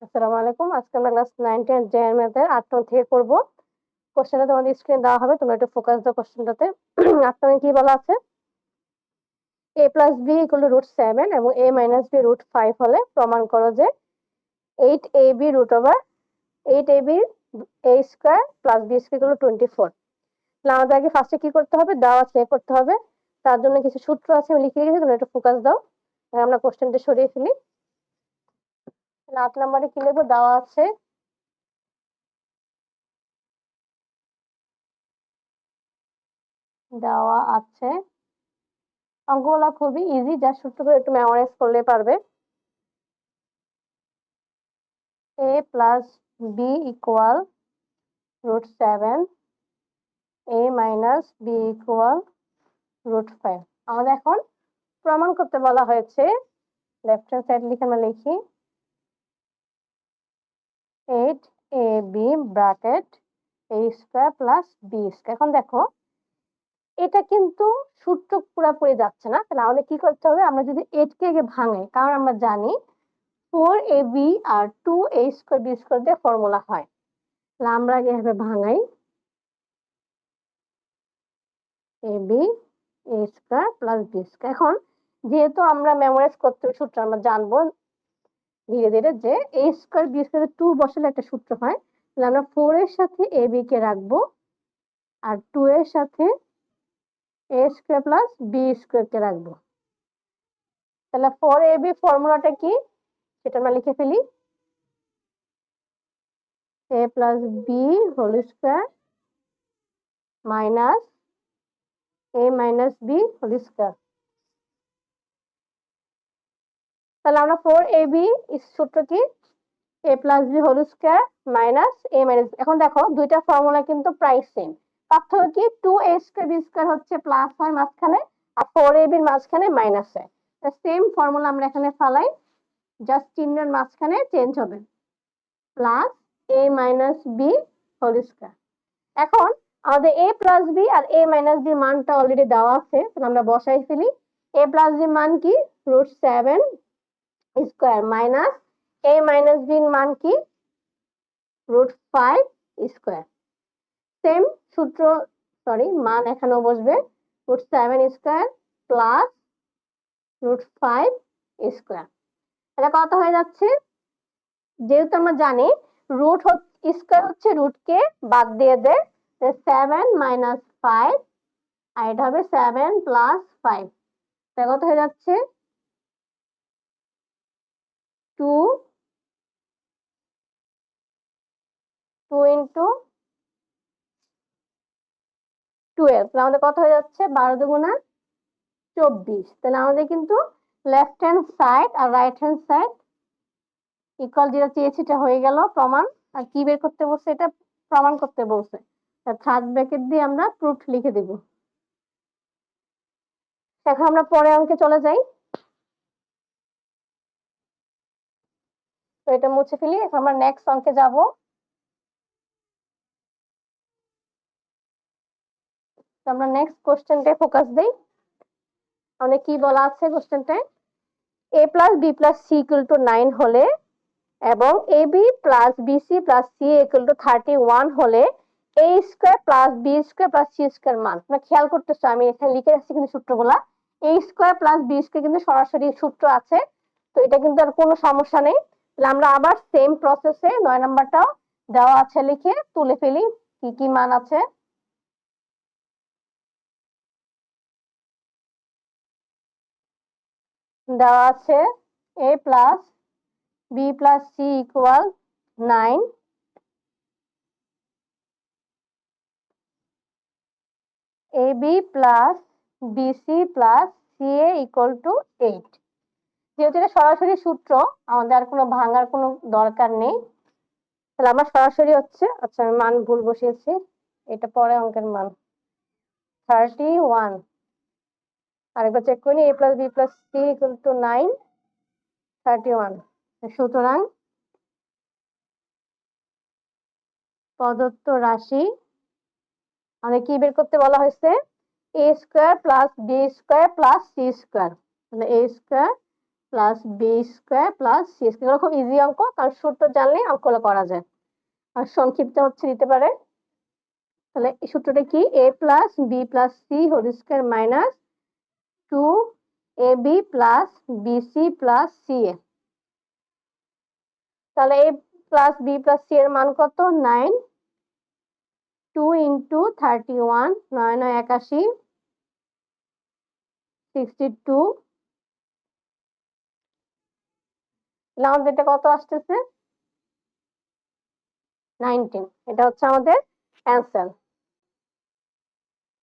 আসসালামু আলাইকুম। আজকে আমরা ক্লাস 9, 10 জেএর ম্যাথের 8 নং থেকে করব। কোশ্চেনটা তোমাদের স্ক্রিনে দেওয়া হবে, তোমরা একটু ফোকাস দাও কোশ্চেনটাতে। 8 নং কি বলা আছে? a plus b equal to √7 এবং a minus b √5 হলে প্রমাণ করো যে 8ab root over 8ab a square plus b square equal to 24। তাহলে আমাদের আগে ফার্স্টে কি করতে হবে? দেওয়া চেক করতে হবে। তার জন্য কিছু সূত্র আছে আমি লিখে রেখেছি, তোমরা একটু ফোকাস দাও। আমরা কোশ্চেনটা সরিয়ে ফেলি। 8 নম্বরে কি লিখবো? দেওয়া আছে অঙ্কগুলা খুবই ইজি, যা সূত্রগুলো একটু মেমোরাইজ করলে পারবে। a plus b equal √7, a minus b equal √5। আমাদের এখন প্রমাণ করতে বলা হয়েছে। লেফট হ্যান্ড সাইড লিখে আমরা লিখি 8ab bracket a square plus b square. এখন দেখো এটা কিন্তু সূত্র পুরোপুরি যাচ্ছে না, তাহলে আমাদের কি করতে হবে? আমরা যদি 8 কে আগে ভাঙাই, কারণ আমরা জানি 4ab আর 2a স্কয়ার b স্কয়ার দিয়ে ফর্মুলা হয়। তাহলে আমরা আগে এভাবে ভাঙাই ab a square plus b square. এখন যেহেতু আমরা মেমোরাইজ করতে সূত্র আমরা জানবো ধীরে ধীরে যে a স্কয়ার b স্কয়ার 2 বসালে একটা সূত্র হয়। তাহলে আমরা 4 এর সাথে ab কে রাখবো আর 2 এর সাথে a square plus b square কে রাখবো। তাহলে 4ab ফর্মুলাটা কি সেটা আমরা লিখে ফেলি a plus b whole square minus a minus b whole square. তাহলে আমরা 4ab সূত্র কি a plus b whole square minus a minus। এখন দেখো দুইটা ফর্মুলা কিন্তু প্রায় সেম, পার্থক্য কি 2a স্কয়ার b স্কয়ার হচ্ছে প্লাস হয় মাঝখানে আর 4ab এর মাঝখানে মাইনাস হয়। সেম ফর্মুলা আমরা এখানে ফালাই, জাস্ট চিহ্নের মাঝখানে চেঞ্জ হবে, plus a minus b whole square. এখন আমাদের a plus b আর a minus b মানটা অলরেডি দেওয়া আছে, তাহলে আমরা বসাই ফেলি। a plus b মান কি? √7 square minus a minus b মান কি? √5 স্কয়ার। সেম সূত্র, মান এখানেও বসবে, √7 স্কয়ার প্লাস √5 স্কয়ার। এটা কত হয়ে যাচ্ছে? যেহেতু আমরা জানি রুট স্কয়ার হচ্ছে রুটকে বাদ দিয়ে দেয়, 7 minus 5 আর এটা হবে 7 plus 5। তাই কত হয়ে যাচ্ছে? 2 into 12। তাহলে আমাদের কত হয়ে যাচ্ছে? 12 দুগুণা 24। তাহলে আমাদের কিন্তু লেফট হ্যান্ড সাইড আর রাইট হ্যান্ড সাইড ইকুয়াল, যেটা চেয়েছি এটা হয়ে গেল প্রমাণ। আর কি বের করতে বলছে? এটা প্রমাণ করতে বলছে। থার্ড ব্র্যাকেট দিয়ে আমরা প্রুফ লিখে দিব। এখন আমরা পরের অঙ্কে চলে যাই। তো এটা মুছে ফেলি, এখন আমরা নেক্সট অঙ্কে যাব। আমরা নেক্সট কোশ্চেনটায় ফোকাস দেই। আমাদের কি বলা আছে কোশ্চেনটায়? a plus b plus c equal to 9 হলে এবং ab plus bc plus c equal to 31 হলে a square plus b square plus c square মান। তোমরা খেয়াল করতেছো আমি এখানে লিখে রাখছি কিন্তু সূত্রগুলা। a square plus b square কিন্তু সরাসরি সূত্র আছে, তো এটা কিন্তু আর কোনো সমস্যা নেই। তাহলে আমরা আবার সেম প্রসেসে 9 নাম্বারটাও দেওয়া আছে লিখে তুলে ফেলি কি কি মান আছে। দেওয়া আছে a plus b plus c equal 9, ab plus bc plus ca equal to 8। যেহেতু এটা সরাসরি সূত্র, আমাদের আর কোনো ভাঙার কোনো দরকার নেই। তাহলে আমার সরাসরি হচ্ছে, আচ্ছা আমি মান ভুল বসিয়েছি, এটা পরে অঙ্কের মান 31। আরেকবার চেক করি, a plus b plus c equal to 9, 31। সুতরাং প্রদত্ত রাশি আমাদের কি বের করতে বলা হয়েছে? a square plus b square plus c square. তাহলে a square plus B square plus C square. খুব ইজি অঙ্ক, কারণ সূত্র জানলে অঙ্কগুলো করা যায়। আর সংক্ষিপ্ত হচ্ছে দিতে পারে। তাহলে এই সূত্রটা কি? A plus B plus C whole square minus 2ab plus B C plus C A. তাহলে A plus B plus C এর মান কত? 9। 2 ইন্টু 31, 9 9 81, 62। তাহলে আমাদের এটা কত আসতেছে? 19। এটা হচ্ছে আমাদের অ্যান্সার।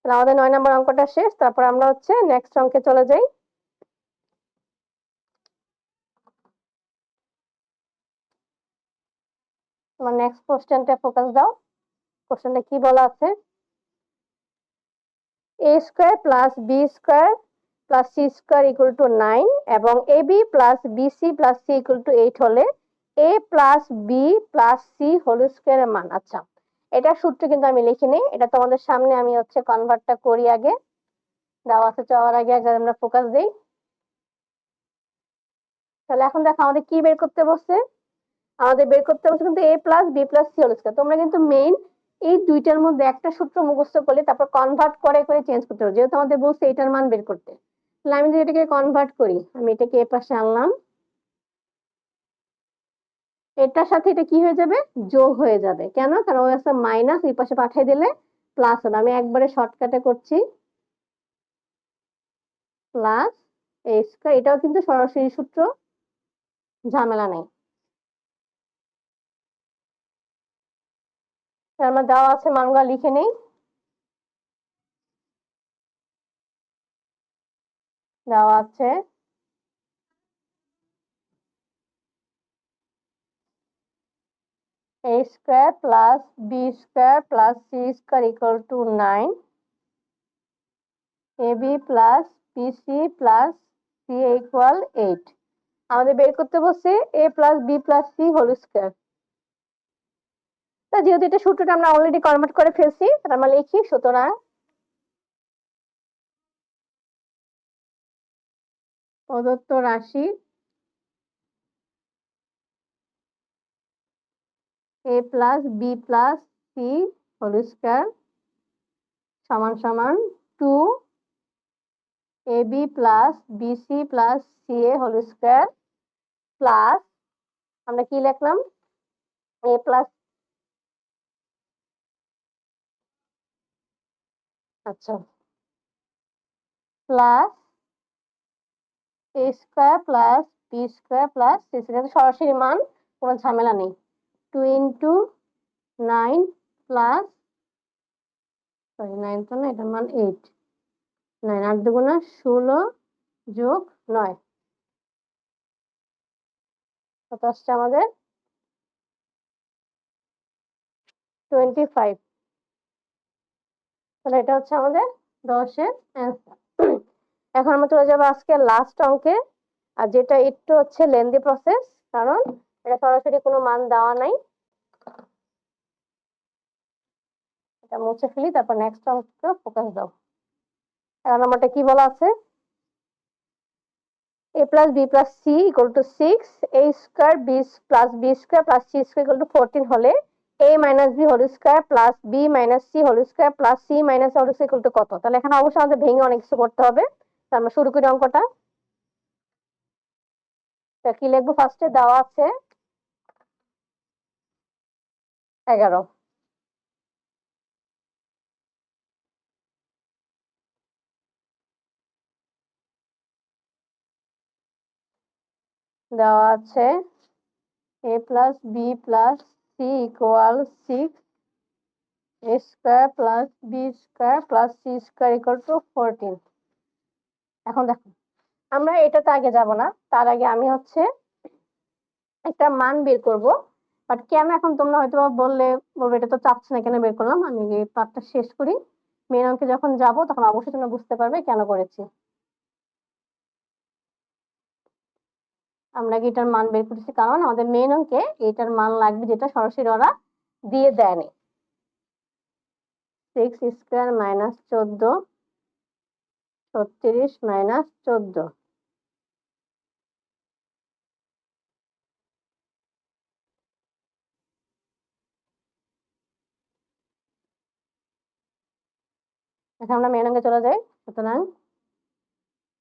তাহলে আমাদের 9 নম্বর অঙ্কটা শেষ। তারপর আমরা হচ্ছে নেক্সট অঙ্কে চলে যাই। তোমার নেক্সট কোশ্চেনটা ফোকাস দাও। কোশ্চেনটা কি বলা আছে? A square plus B square plus C square equal to 9 এবং A B plus B C plus C equal to 8 হলে A plus B plus C whole স্কোয়ারের মান। আচ্ছা, এটা সূত্র কিন্তু আমি লিখিনি, এটা তোমাদের সামনে আমি হচ্ছে কনভার্টটা করি আগে। দেওয়া আছে চাওয়ার আগে আগে আমরা ফোকাস দিই। তাহলে এখন দেখো আমাদের কি বের করতে বসছে? আমাদের বের করতে বসছে কিন্তু A plus B plus C whole square. তোমরা কিন্তু মেইন এই দুইটার মধ্যে একটা সূত্র মুখস্থ করলে তারপর কনভার্ট করে করে চেঞ্জ করতে হবে, যেহেতু আমাদের বলছে এটার মান বের করতে। তাহলে আমি যদি এটাকে কনভার্ট করি, আমি এটাকে এ পাশে আনলাম, এটার সাথে এটা কি হয়ে যাবে? যোগ হয়ে যাবে। কেন? কারণ ওই আছে মাইনাস, এই পাশে পাঠিয়ে দিলে প্লাস হবে। আমি একবারে শর্টকাটে করছি, প্লাস এ স্কোয়ার। এটাও কিন্তু সরাসরি সূত্র, ঝামেলা নেই। আমার দেওয়া আছে, মানগুলো লিখে নেই। দেওয়া আছে a square plus b square plus c square equal to 9, ab plus bc plus c equal 8। আমাদের বের করতে বসে a plus b plus c whole square. তা যেহেতু এটা সূত্রটা আমরা অলরেডি কনভার্ট করে ফেলছি, তাহলে আমরা লিখি, সুতরাং প্রদত্ত রাশি a plus b plus c whole square সমান সমান 2ab plus bc plus ca whole square plus, আমরা কি লিখলাম? a প্লাস, আচ্ছা, plus A square plus B square plus C square. সরাসরি মান, কোনো ঝামেলা নেই। 2 ইন্টু 9 প্লাস, সরি 9 তো না, এটার মান 8। 9 8 দুগুণা 16 যোগ 9, কত আসছে আমাদের? 25। তাহলে এটা হচ্ছে আমাদের 10-এর অ্যান্সার। এখন আমরা চলে যাবো আজকে লাস্ট অঙ্কে, আর যেটা একটু হচ্ছে লেন্দি প্রসেস, কারণ এটা সরাসরি কোনো মান দেওয়া নাই। এটা মুছে ফেলি, তারপর নেক্সট অঙ্কে ফোকাস দাও। এখন আমারটা কি বলা আছে? a plus b plus c equal to 6, a square b plus b square plus c square equal to 14 হলে a minus b whole square plus b minus c whole square plus c minus whole square equal to কত? তাহলে এখানে অবশ্যই আমাদের ভেঙে অনেক কিছু করতে হবে। তো আমরা শুরু করি অঙ্কটা। তা কি লিখবো? ফার্স্টে দেওয়া আছে 11, দেওয়া আছে a plus b plus c equal 6, a square plus b square plus c square equal to 14। এখন দেখো, আমরা এটাতে আগে যাব না, তার আগে আমি হচ্ছে একটা মান বের করব। বাট কেন এখন তোমরা হয়তো বলবে এটা তো চাচ্ছে না, কেন বের করলাম। আমি এই পার্টটা শেষ করি, মেন অঙ্কে যখন যাব তখন অবশ্যই তোমরা বুঝতে পারবে কেন করেছি। আমরা এটার মান বের করেছি কারণ আমাদের মেন অঙ্কে এটার মান লাগবে, যেটা সরাসরি ওরা দিয়ে দেয়নি। 6 স্কোয়ার মাইনাস 14, 36 মাইনাস 14। এখন আমরা মেন অঙ্কে চলে যাই। সুতরাং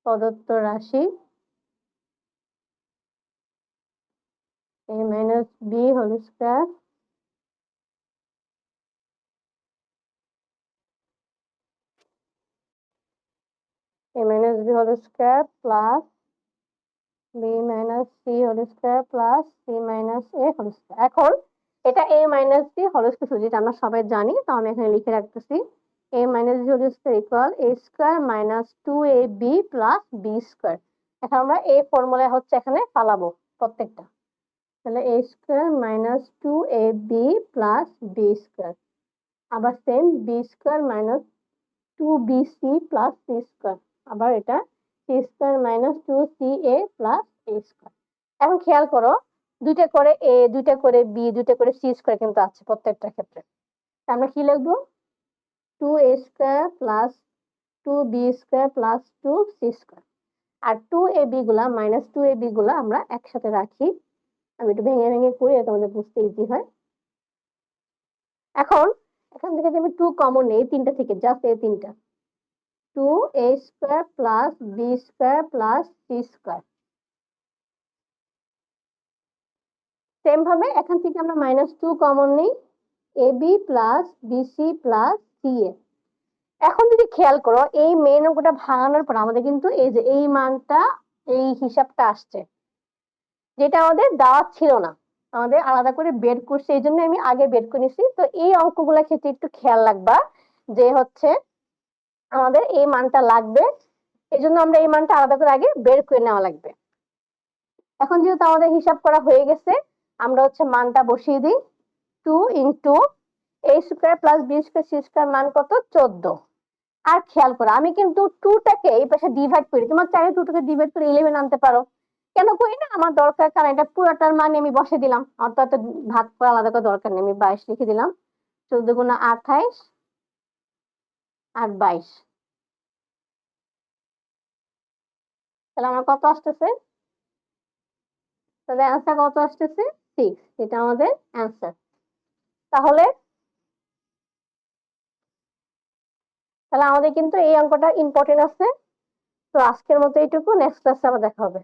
প্রদত্ত রাশি a minus b whole square a minus b whole square plus b minus c whole square plus c minus a whole square. এখন এটা a minus b whole square, যেটা আমরা সবাই জানি, তো আমি এখানে লিখে রাখতেছি a minus b whole square equal a square minus 2ab plus b square. এখন আমরা এই ফর্মুলা হচ্ছে এখানে ফালাবো প্রত্যেকটা। তাহলে a square minus 2ab plus b square, আবার same b square minus 2bc plus c square, আবার এটা c square minus 2ca plus a square. এখন খেয়াল করো, দুইটা করে a, দুইটা করে b, দুইটা করে c স্কয়ার কিন্তু আছে প্রত্যেকটা ক্ষেত্রে। আমরা কি লিখবো? 2a square plus 2b square plus 2c square. আর 2ab গুলা মাইনাস 2ab গুলা আমরা একসাথে রাখি। আমি একটু ভেঙে ভেঙে করি, তোমাদের বুঝতে ইজি হয়। এখন এখান থেকে আমি 2 কমন নেই, তিনটা থেকে, জাস্ট এই তিনটা, 2a square plus b square plus c square. Same ভাবে এখান থেকে আমরা -2 কমন নেই, ab plus bc plus ca। এখন যদি খেয়াল করো, এই মেন অঙ্কটা ভাঙানোর পর আমাদের কিন্তু এই যে এই মানটা, এই হিসাবটা আসছে, যেটা আমাদের দেওয়া ছিল না, আমাদের আলাদা করে বের করছে, এই জন্য আমি আগে বের করে নিছি। তো এই অঙ্কগুলোর ক্ষেত্রে একটু খেয়াল রাখবা যে হচ্ছে আমাদের এই মানটা লাগবে, এই জন্য আমরা এই মানটা আলাদা করে আগে বের করে নেওয়া লাগবে। এখন যেহেতু আমাদের হিসাব করা হয়ে গেছে, আমরা হচ্ছে মানটা বসিয়ে দিই। 2 into a square plus b square c square মান কত? 14। আর খেয়াল করো, আমি কিন্তু 2টাকে এই পাশে ডিভাইড করি, তোমার চাইলে 2টাকে ডিভাইড করে 11 আনতে পারো, কেন করি না? আমার দরকার, কারণ এটা পুরোটার মান আমি বসে দিলাম, আমার তো এত ভাগ করা আলাদা করে দরকার নেই। আমি 22 লিখে দিলাম, 14 গুণা 28 আর 22। তাহলে আমার কত আসতেছে? তাহলে অ্যান্সার কত আসতেছে? 6। এটা আমাদের অ্যান্সার। তাহলে তাহলে আমাদের কিন্তু এই অঙ্কটা ইম্পর্টেন্ট আছে। তো আজকের মতো এইটুকু, নেক্সট ক্লাসে আবার দেখা হবে।